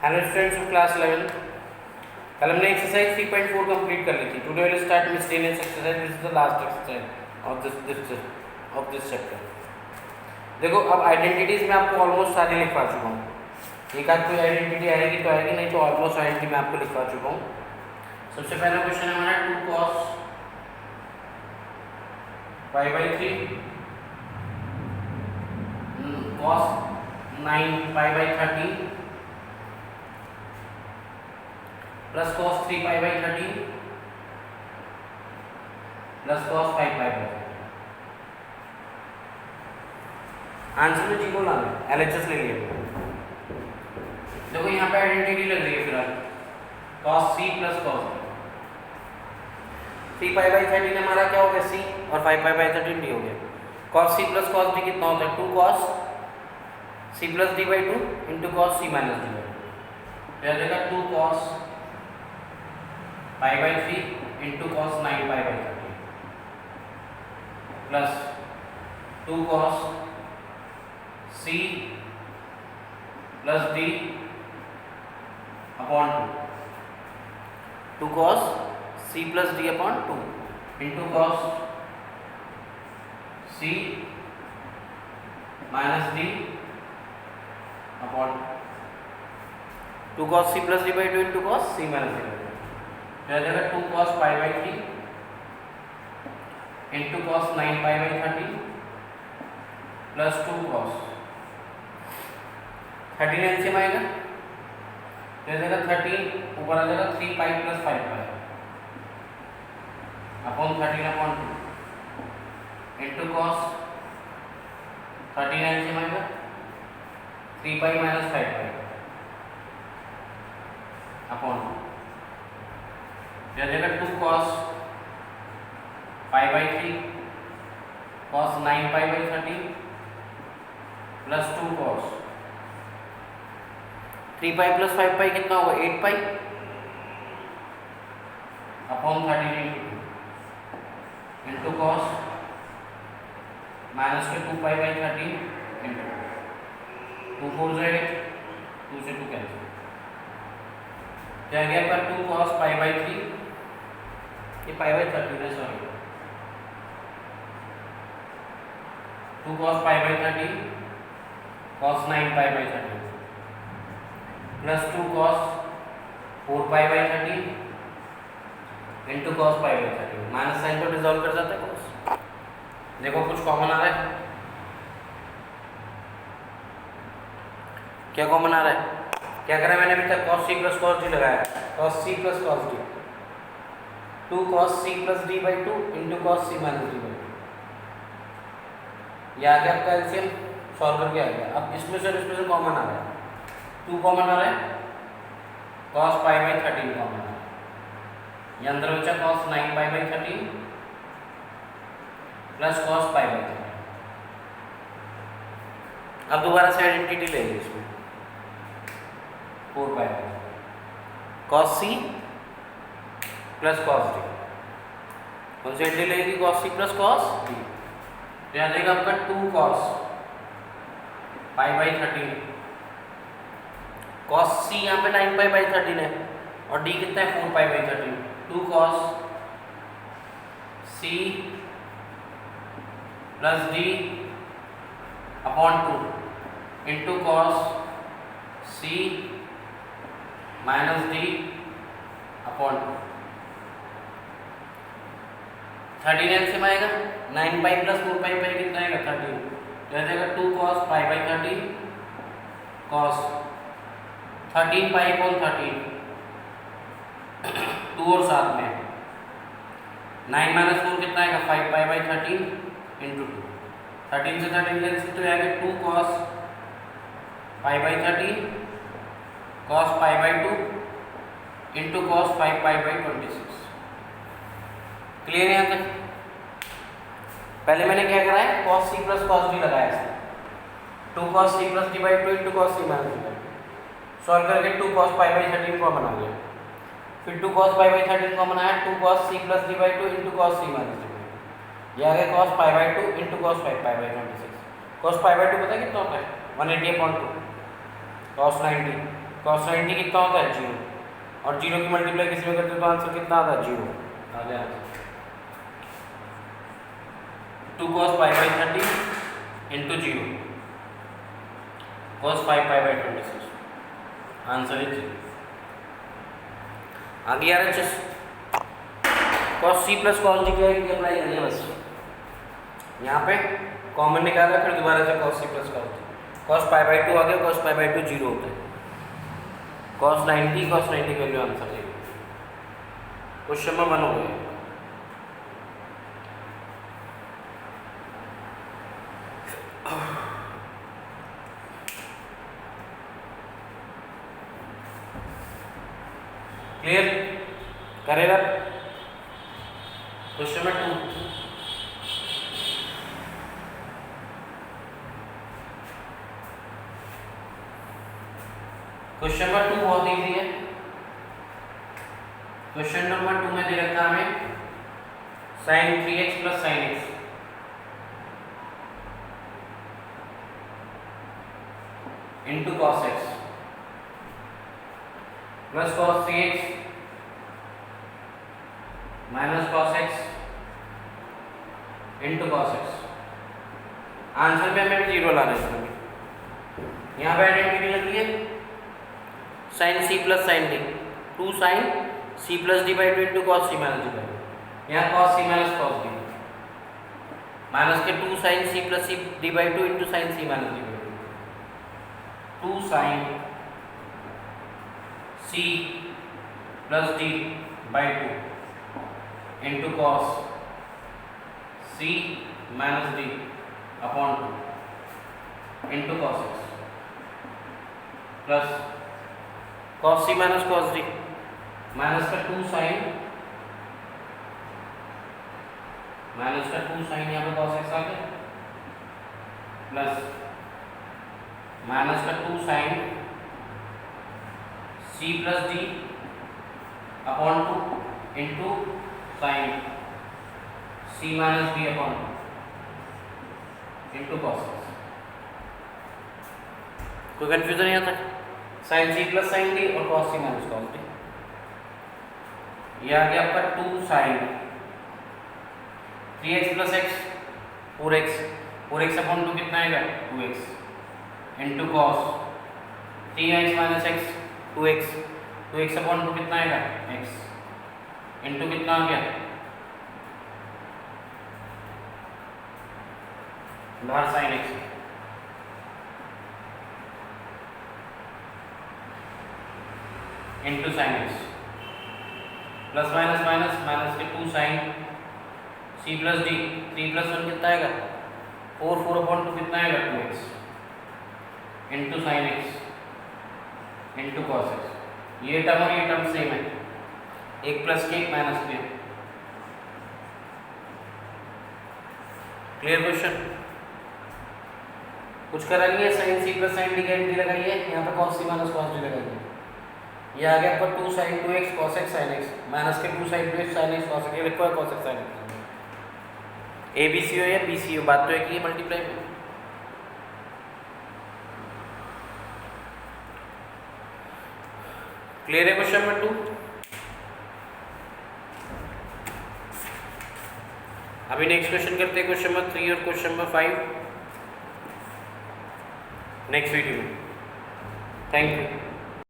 Hello students of class 11, कल हमने exercise 3.4 complete कर ली थी. Today will start miscellaneous exercise. This is the last exercise of this chapter. देखो अब identities में आपको ऑलमोस्ट सारी लिखवा चुका हूँ. एक आध कोई आइडेंटिटी आएगी तो आएगी, नहीं तो ऑलमोस्ट आइडेंटिटी मैं आपको लिखवा चुका हूँ. सबसे पहला क्वेश्चन है हमारा 2 cos π/3 cos 9 π/13 plus cos 3 π/13 plus cos 5 π/13. Answer में जी को लाना है, एलएचएस ले लिया. देखो यहाँ पे आइडेंटिटी लग रही है फिलहाल cos c प्लस cos 3 π/13 हमारा क्या हो गया c और 5 π/13 d हो गया. cos c plus cos d कितना होता है 2 cos c plus d/2 into cos c minus d/2. तो यह देगा 2 cos π/3 into cos 9 π/13 plus 2 cos c plus d upon 2 cos c plus d upon 2 into cos c minus d upon 2 cos c plus d/2 into cos c minus d/2. जगह 2 cos π/3 into cos 9 π/13 plus 2 cos 13 LCM आएगा. जगह 13 ऊपर आ जाएगा 3 π plus 5 π upon 13 upon 2 into cos 13 LCM आएगा 3 π minus 5 π upon जगह 2 cos π/3 cos 9 π/13 plus 2 cos 3 π plus 5 π कितना होगा 8 π अपॉन 13 इंटू cos माइनस के 2 π/13 इंटू 2 4 जाएगा 2 से 2 कैंसिल. क्या गया पर 2 cos π/3 ये π/13 है sorry 2 cos π/13 cos 9 π/13 plus 2 cos 4 π/13 into cos π/13. Minus sine तो डिसॉल्व कर जाता है cos. देखो कुछ कॉमन आ रहा है. क्या कॉमन आ रहा है? क्या करा मैंने अभी तक cos c plus cos d लगाया. cos c plus cos d 2 cos c plus d/2 into cos c minus d/2. ये आ गया आपका एलसीएम सॉल्व करके आ गया. अब इसमें से कॉमन आ रहा है 2 कॉमन आ रहा है cos π/13 कॉमन आ रहा है. ये अंदर बचा cos 9 π/13 प्लस cos π/13. अब दोबारा से आइडेंटिटी लेंगे इसमें 4 π cos c plus cos d. कौन सी आइडेंटिटी लेगी cos c plus cos d. तो यहाँ देगा आपका 2 cos π/13 cos c यहाँ पे 9 π/13 है और d कितना है 4 π/13. 2 cos c plus d upon 2 into cos c minus d upon 2. 13 LCM आएगा 9 π प्लस 4 π कितना आएगा 13. तो जाएगा 2 cos π/13 cos 13 π अपॉन 13 2 और साथ में 9 माइनस 4 कितना आएगा 5 π/13 इंटू 2. 13 से 13 कैंसिल तो आएगा 2 cos π/13 cos π/2 into cos 5 π/26. Clear है यहाँ तक? पहले मैंने क्या करा है cos c plus cos d लगाया है 2 cos c plus d/2 into cos c minus d/2. Solve करके 2 cos π/13 कॉमन आ गया. फिर 2 cos π/13 कॉमन आया 2 cos c plus d/2 into cos c minus d/2. ये आ गया cos π/2 इंटू cos 5 π/26. cos π/2 पता है कितना होता है 180/2 cos 90 cos 90 कितना होता है 0, और 0 की मल्टीप्लाई किसी में करते हो तो आंसर कितना आता है 0। आगे answer 2 cos pi by 30 into 0 cos 5 pi by 26, answer is 0। आगे आ रहा है cos c plus cos d की अप्लाई करनी है बस। यहाँ पे कॉमन निकाला, फिर दोबारा से cos c plus cos d, cos pi by 2 आ गया, cos pi by 2 0 होता है, cos 90 की वैल्यू आंसर देगी। क्वेश्चन नंबर 1 हो गया। क्लियर करेगा। क्वेश्चन नंबर 2, क्वेश्चन नंबर 2 बहुत इजी है। क्वेश्चन नंबर 2 में दे रखा हमें sin 3x plus sin x into cos x plus cos 3x minus cos x into cos x। Answer में हमें 0 लाना है। यहाँ पे आइडेंटिटी लगी है sin c plus sin d, 2 sin c plus d by 2 into cos c minus d by 2, यहाँ cos c minus cos d minus के 2 sin c plus c d by 2 into sin c minus d by 2, 2 sin c plus d by 2 into cos c minus d upon 2 into cos x plus cos c minus cos d minus का 2 sin यहाँ पे cos x आ गया, plus minus का 2 sin c plus d upon 2 into sin c minus d upon 2 into cos x। कोई confusion नहीं आता? sin c plus sin d और cos c minus cos d। ये आ गया आपका 2 sin 3x plus x 4x upon 2 कितना आएगा 2x into cos 3x minus x 2x upon 2 कितना आएगा x इंटू कितना आ गया बाहर sin x into sin x plus minus minus के 2 sin c plus d 3 plus 1 कितना आएगा 4 अपॉन 2 कितना आएगा 2x into sin x into cos x। ये टर्म और ये टर्म सेम है, एक प्लस के एक माइनस के। Clear question? कुछ करा नहीं है, sin c plus sin d का एंट्री लगाई है, यहाँ पे cos c minus cos d लगाई है। ये आ गया आपका 2 sin 2x cos x sin x minus के 2 sin 2x sin x cos x, ये लिखो है cos x sin x। A B C हो या बी सी हो, बात तो एक ही है मल्टीप्लाई में। क्लियर है क्वेश्चन नंबर 2? अभी नेक्स्ट क्वेश्चन करते हैं, क्वेश्चन नंबर 3 और क्वेश्चन नंबर 5 नेक्स्ट वीडियो में। Thank you.